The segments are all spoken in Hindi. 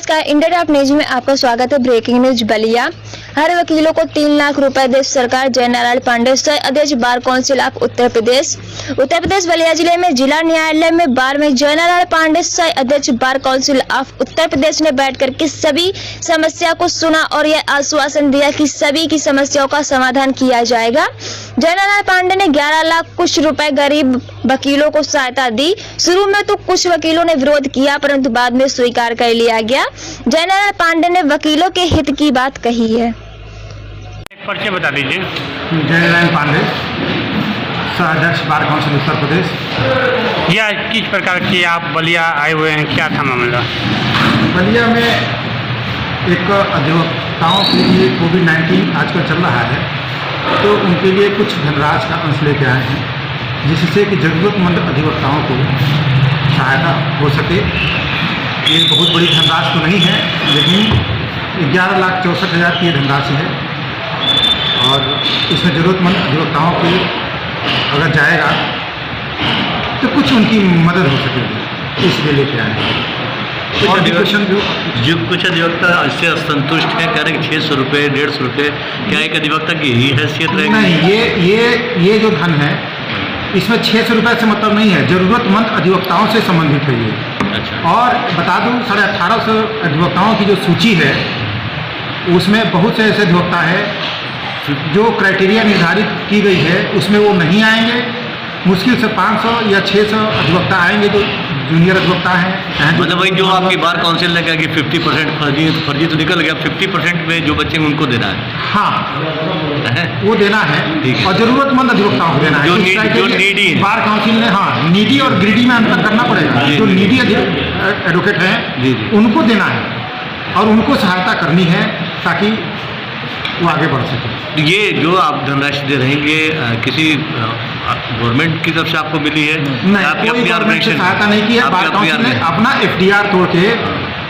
नमस्कार, इंडिया टॉप न्यूज में आपका स्वागत है। Breaking news Ballia. हर वकीलों को 3 लाख रुपए दे सरकार। जयनारायण पांडे, अध्यक्ष bar council of Uttar Pradesh Ballia जिले में जिला न्यायालय में बार में जयनारायण पांडे, अध्यक्ष bar council of Uttar Pradesh ने बैठ कर के सभी समस्या को सुना और यह आश्वासन दिया कि सभी की समस्याओं का समाधान किया जाएगा। जयनारायण पांडे ने 11 लाख कुछ रुपए गरीब वकीलों को सहायता दी। शुरू में तो कुछ वकीलों ने विरोध किया, परंतु बाद में स्वीकार कर लिया गया। जयनारायण पांडे ने वकीलों के हित की बात कही है। एक परिचय बता दीजिए। जयनारायण पांडे, अध्यक्ष बार काउंसिल उत्तर प्रदेश। या किस प्रकार की आप बलिया आए हुए हैं, क्या था मामला? बलिया में एक अधिवक्ताओं के लिए कोविड-19 आजकल चल रहा है, तो उनके लिए कुछ धनराशि का अंश लेके आए हैं, जिससे कि ज़रूरतमंद अधिवक्ताओं को सहायता हो सके। ये बहुत बड़ी धनराशि तो नहीं है, लेकिन 11,64,000 की धनराशि है और इसमें ज़रूरतमंद अधिवक्ताओं के अगर जाएगा तो कुछ उनकी मदद हो सकेगी, इसलिए लेके आए हैं। और जो कुछ अधिवक्ता इससे असंतुष्ट हैं, कह रहे हैं कि 600 रुपये 150 रुपये, क्या एक अधिवक्ता की ही हैसियत रहेगी? नहीं, ये जो धन है इसमें 600 रुपये से मतलब नहीं है, ज़रूरतमंद अधिवक्ताओं से संबंधित है ये। अच्छा। और बता दूं, 1850 अधिवक्ताओं की जो सूची है उसमें बहुत से ऐसे अधिवक्ता है जो क्राइटेरिया निर्धारित की गई है उसमें वो नहीं आएंगे। मुश्किल से 500 या 600 अधिवक्ता आएंगे जो जूनियर अधिवक्ता हैं। मतलब वही जो आपकी बार काउंसिल ने कहा कि 50% फर्जी है, तो फर्जी तो निकल गया। 50% में जो बच्चे उनको देना है। हाँ, वो देना है और ज़रूरतमंद अधिवक्ताओं को देना है। जो नीडी है। बार काउंसिल ने नीडी और ग्रीडी में अंतर करना पड़ेगा। जो नीडी एडवोकेट हैं उनको देना है और उनको सहायता करनी है ताकि वो आगे बढ़ सके। ये जो आप धनराशि दे रहेंगे किसी गवर्नमेंट की तरफ से आपको मिली है? नहीं, कोई गवर्नमेंट से सहायता नहीं की है। बार काउंसिल ने अपना FDR तोड़ के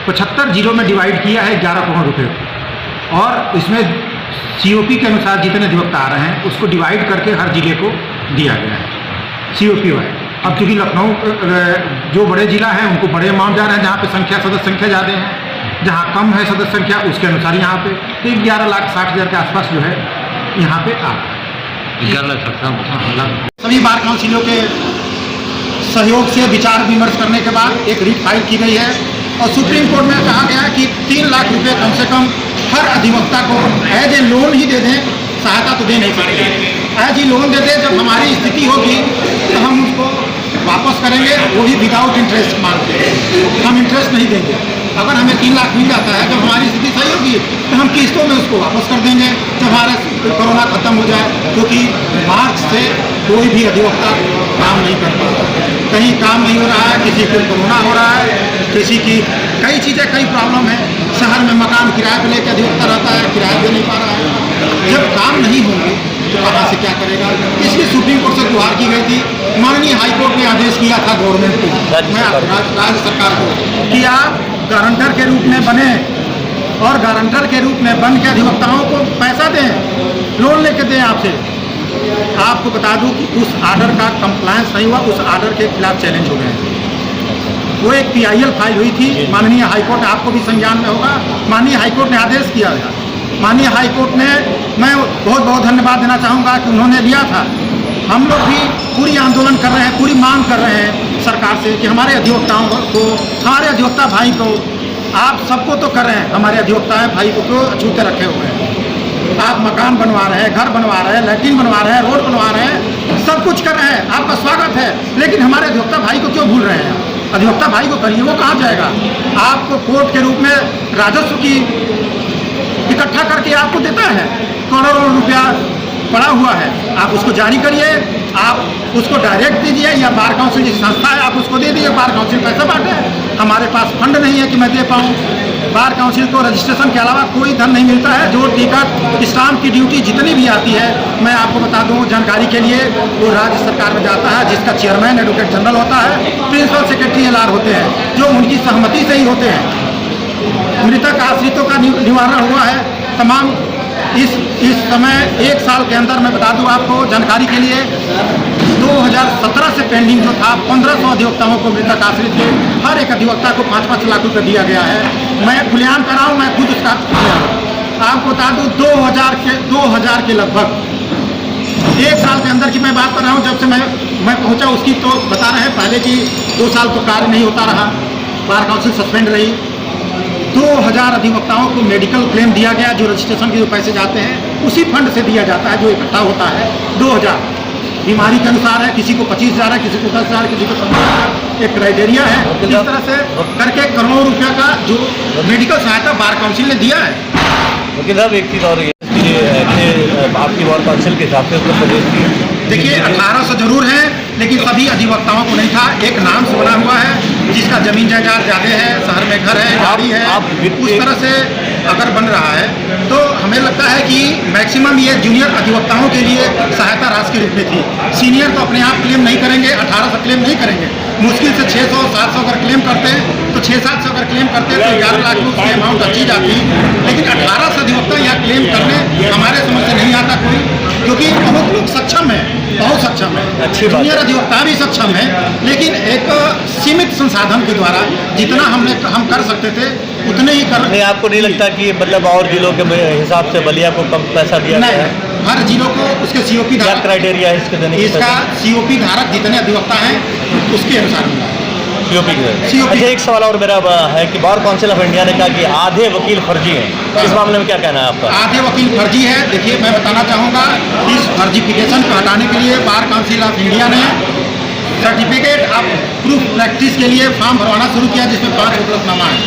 75 जिलों में डिवाइड किया है 11 करोड़ रुपये और इसमें COP के अनुसार जितने अधिवक्ता आ रहे हैं उसको डिवाइड करके हर जिले को दिया गया है COP वाइज। अब चूँकि लखनऊ जो बड़े जिला हैं उनको बड़े अमाउंट जा रहे हैं, जहाँ पे सदस्य संख्या ज़्यादा है, जहाँ कम है सदस्य संख्या उसके अनुसार यहाँ पे 11,60,000 के आसपास जो है यहाँ पे आ 11,60,000। सभी बार काउंसिलों के सहयोग से विचार विमर्श करने के बाद एक रिट फाइल की गई है और सुप्रीम कोर्ट में कहा गया है कि 3 लाख रुपये कम से कम हर अधिवक्ता को एज ए लोन ही दे दें। सहायता तो दे नहीं सकते, एज ही लोन दे दें। जब हमारी स्थिति होगी तो हम उसको वापस करेंगे, वो भी विदाउट इंटरेस्ट मांगते हैं। हम इंटरेस्ट नहीं देंगे। अगर हमें 3 लाख मिल जाता है, जब हमारी स्थिति सही होगी तो हम किस्तों में उसको वापस कर देंगे जब हमारा कोरोना खत्म हो जाए। क्योंकि मार्च से कोई भी अधिवक्ता काम नहीं कर पा रहा, कहीं काम नहीं हो रहा है, किसी को कोरोना हो रहा है, किसी की कई चीज़ें, कई प्रॉब्लम है। शहर में मकान किराए पर लेकर अधिवक्ता रहता है, किराया दे नहीं पा रहा है। जब काम नहीं होंगे तो कहाँ से क्या करेगा? इसलिए सुप्रीम कोर्ट से गुहार की गई थी। माननीय हाईकोर्ट ने आदेश किया था गवर्नमेंट को, राज्य सरकार को, कि आप गारंटर के रूप में बने और गारंटर के रूप में बन के अधिवक्ताओं को पैसा दें, लोन लेके दें आपसे। आपको बता दूं कि उस आर्डर का कंप्लायंस नहीं हुआ, उस आर्डर के खिलाफ चैलेंज हो गए। वो एक PIL फाइल हुई थी माननीय हाईकोर्ट, आपको भी संज्ञान में होगा। माननीय हाईकोर्ट ने आदेश किया था। माननीय हाईकोर्ट ने, मैं बहुत बहुत धन्यवाद देना चाहूँगा कि उन्होंने लिया था। हम लोग भी पूरी आंदोलन कर रहे हैं, पूरी मांग कर रहे हैं सरकार से कि हमारे अधिवक्ताओं को, हमारे अधिवक्ता भाई को, आप सबको तो कर रहे हैं, हमारे अधिवक्ता भाई को क्यों अछूते रखे हुए हैं? आप मकान बनवा रहे हैं, घर बनवा रहे हैं, लैट्रिन बनवा रहे हैं, रोड बनवा रहे हैं, सब कुछ कर रहे हैं, आपका स्वागत है। लेकिन हमारे अधिवक्ता भाई को क्यों भूल रहे हैं? अधिवक्ता भाई को करिए, वो कहाँ जाएगा? आपको कोर्ट के रूप में राजस्व की इकट्ठा करके आपको देता है, करोड़ों रुपया पड़ा हुआ है, आप उसको जारी करिए, आप उसको डायरेक्ट दीजिए या बार काउंसिल की संस्था है आप उसको दे दीजिए, बार काउंसिल पैसा बांटे। हमारे पास फंड नहीं है कि मैं दे पाऊँ। बार काउंसिल को रजिस्ट्रेशन के अलावा कोई धन नहीं मिलता है। जो टिकट, स्टाम्प की ड्यूटी जितनी भी आती है, मैं आपको बता दूं जानकारी के लिए, वो राज्य सरकार में जाता है, जिसका चेयरमैन एडवोकेट जनरल होता है, प्रिंसिपल सेक्रेटरी LR होते हैं, जो उनकी सहमति से ही होते हैं। मृतक आश्रितों का निवारण हुआ है, तमाम इस समय 1 साल के अंदर मैं बता दूं आपको जानकारी के लिए 2017 से पेंडिंग जो था 1500 अधिवक्ताओं को मृतक आश्रित थे, हर एक अधिवक्ता को 5-5 लाख रुपए दिया गया है। मैं खुलेआम कर रहा हूँ, मैं खुद उसका आपको बता दूं 2000 के लगभग 1 साल के अंदर की मैं बात कर रहा हूँ। जब से मैं पहुँचा उसकी तो बता रहे हैं पहले कि 2 साल तो कार्य नहीं होता रहा, बार काउंसिल सस्पेंड रही। 2000 अधिवक्ताओं को मेडिकल क्लेम दिया गया, जो रजिस्ट्रेशन के जो पैसे जाते हैं उसी फंड से दिया जाता है जो इकट्ठा होता है। 2000 बीमारी के अनुसार है, किसी को 25,000 है, किसी को 10,000, किसी को 15,000, एक क्राइटेरिया है। इस तरह से करके करोड़ों रुपये का जो मेडिकल सहायता बार काउंसिल ने दिया है। वकील साहब एक चीज़ और आपकी बार काउंसिल के हिसाब से उत्तर प्रदेश की देखिए 1800 जरूर है, लेकिन सभी अधिवक्ताओं को नहीं था। एक नाम से बना हुआ है जिसका जमीन जायदाद ज़्यादा है, शहर में घर है, गाड़ी है, उस तरह से अगर बन रहा है तो हमें लगता है कि मैक्सिमम ये जूनियर अधिवक्ताओं के लिए सहायता राशि के रूप में थी। सीनियर तो अपने आप क्लेम नहीं करेंगे, 1800 क्लेम नहीं करेंगे, मुश्किल से 600-700 अगर क्लेम करते हैं तो 600-700 अगर क्लेम करते हैं तो 11 लाख में उसकी अमाउंट अच्छी जाती। लेकिन 1800 अधिवक्ता यहाँ क्लेम करने हमारे समझ से नहीं आता कोई, क्योंकि बहुत लोग सक्षम है, बहुत सक्षम है, जूनियर अधिवक्ता भी सक्षम है, लेकिन एक सीमित संसाधन के द्वारा जितना हम कर सकते थे उतने ही कर। नहीं, आपको नहीं लगता कि मतलब और जिलों के हिसाब से बलिया को कम पैसा दिया गया है? हर जिलों को उसके सीओपी क्या धारक क्राइटेरिया है इसके देने की? इसका सीओपी धारक जितने अधिवक्ता हैं उसके अनुसार मिला है। सीओपी के COP अच्छा, एक सवाल और मेरा है कि बार काउंसिल ऑफ इंडिया ने कहा कि आधे वकील फर्जी हैं, इस मामले में क्या कहना है आपका? आधे वकील फर्जी है। देखिए मैं बताना चाहूँगा, इस फर्जिफिकेशन को हटाने के लिए बार काउंसिल ऑफ इंडिया ने सर्टिफिकेट ऑफ प्रूफ प्रैक्टिस के लिए फॉर्म भरवाना शुरू किया, जिसमें 5 वकालतनामा है।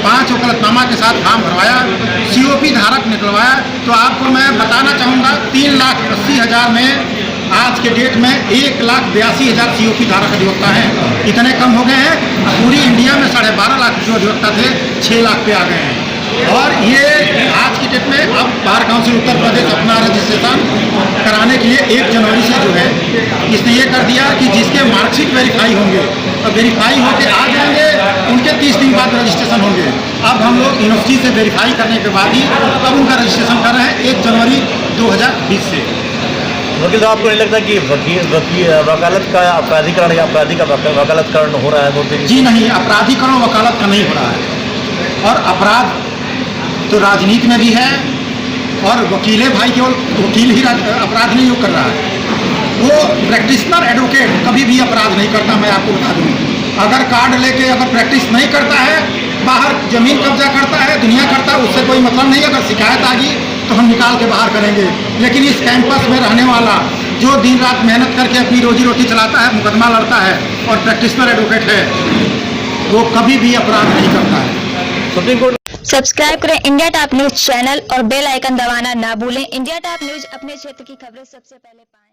5 वकालतनामा के साथ फॉर्म भरवाया, सीओपी धारक निकलवाया। तो आपको मैं बताना चाहूँगा 3,80,000 में आज के डेट में 1,82,000 सीओपी धारक अधिवक्ता हैं। इतने कम हो गए हैं। पूरी इंडिया में 12.5 लाख जो अधिवक्ता थे 6 लाख पे आ गए हैं। और ये आज की डेट में अब बार काउंसिल उत्तर प्रदेश अपना रजिस्ट्रेशन कराने के लिए 1 जनवरी से जो है इसने ये कर दिया कि जिसके मार्कशीट वेरीफाई होंगे और वेरीफाई होकर आ जाएंगे उनके 30 दिन बाद रजिस्ट्रेशन होंगे। अब हम लोग यूनिवर्सिटी से वेरीफाई करने के बाद ही अब उनका रजिस्ट्रेशन कर रहे हैं 1 जनवरी 2020 से। वकील साहब, आपको नहीं लगता कि वकालत का अपराधीकरण या अपराधी का वकालतकरण हो रहा है बहुत तेजी से? जी नहीं, अपराधीकरण वकालत का नहीं हो रहा है। और अपराध तो राजनीति में भी है, और वकीले भाई केवल वकील ही अपराध नहीं कर रहा है, वो प्रैक्टिशनर एडवोकेट कभी भी अपराध नहीं करता। मैं आपको बता दूँ, अगर कार्ड लेके अगर प्रैक्टिस नहीं करता है, बाहर जमीन कब्जा करता है, दुनिया करता है, उससे कोई मतलब नहीं। अगर शिकायत आ गई तो हम निकाल के बाहर करेंगे। लेकिन इस कैंपस में रहने वाला जो दिन रात मेहनत करके अपनी रोजी रोटी चलाता है, मुकदमा लड़ता है और प्रैक्टिशनर एडवोकेट है, वो कभी भी अपराध नहीं करता है। सुप्रीम कोर्ट सब्सक्राइब करें इंडिया टॉप न्यूज चैनल और बेल आइकन दबाना ना भूलें। इंडिया टॉप न्यूज अपने क्षेत्र की खबरें सबसे पहले पाएं।